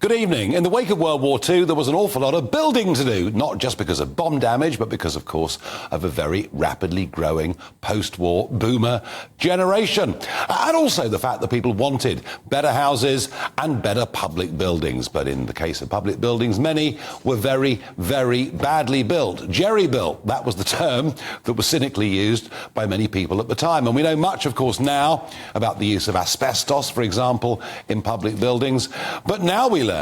Good evening. In the wake of World War II, there was an awful lot of building to do, not just because of bomb damage, but because, of course, of a very rapidly growing post-war boomer generation. And also the fact that people wanted better houses and better public buildings. But in the case of public buildings, many were very, very badly built. Jerry-built, that was the term that was cynically used by many people at the time. And we know much, of course, now about the use of asbestos, for example, in public buildings. But now we learn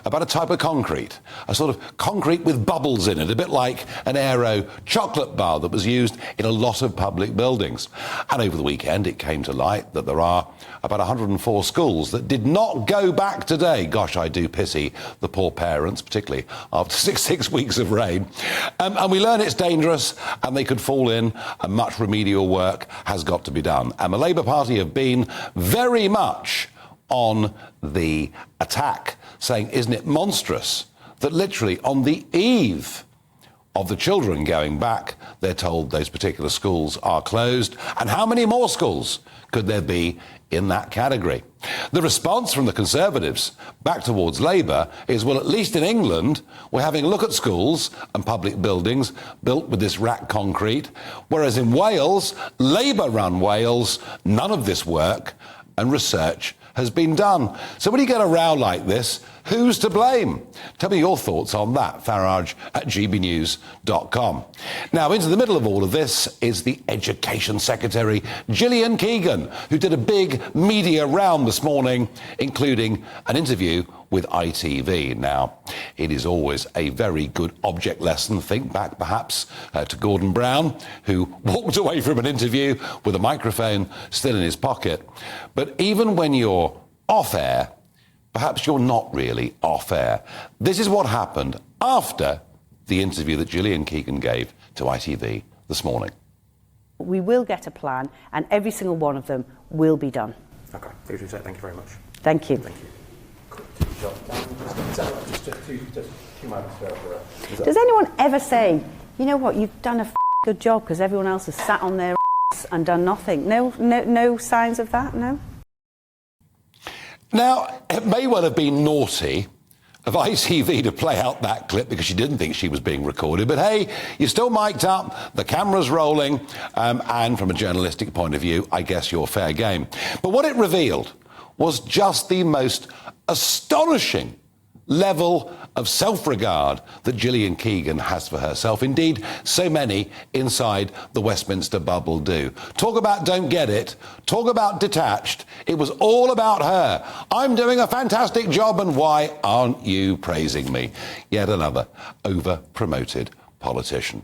about a type of concrete, a sort of concrete with bubbles in it, a bit like an Aero chocolate bar that was used in a lot of public buildings. And over the weekend it came to light that there are about 104 schools that did not go back today. Gosh, I do pity the poor parents, particularly after six weeks of rain. And we learn it's dangerous and they could fall in, and much remedial work has got to be done. And the Labour Party have been very much on the attack, saying, isn't it monstrous that literally on the eve of the children going back, they're told those particular schools are closed? And how many more schools could there be in that category? The response from the Conservatives back towards Labour is, well, at least in England, we're having a look at schools and public buildings built with this RAAC concrete, whereas in Wales, Labour-run Wales, none of this work and research has been done. So when you get a row like this, who's to blame? Tell me your thoughts on that, Farage at gbnews.com. Now, into the middle of all of this is the Education Secretary Gillian Keegan, who did a big media round this morning, including an interview with ITV. Now, it is always a very good object lesson. Think back perhaps to Gordon Brown, who walked away from an interview with a microphone still in his pocket. But even when you're off air, perhaps you're not really off air. This is what happened after the interview that Gillian Keegan gave to ITV this morning. We will get a plan, and every single one of them will be done. OK, thank you very much. Thank you. Thank you. Does anyone ever say, you know what, you've done a good job because everyone else has sat on their and done nothing? No signs of that, no? Now, it may well have been naughty of ITV to play out that clip because she didn't think she was being recorded. But hey, you're still mic'd up, the camera's rolling, and from a journalistic point of view, I guess you're fair game. But what it revealed was just the most astonishing level of self-regard that Gillian Keegan has for herself. Indeed, so many inside the Westminster bubble do. Talk about don't get it. Talk about detached. It was all about her. I'm doing a fantastic job, and why aren't you praising me? Yet another over-promoted politician.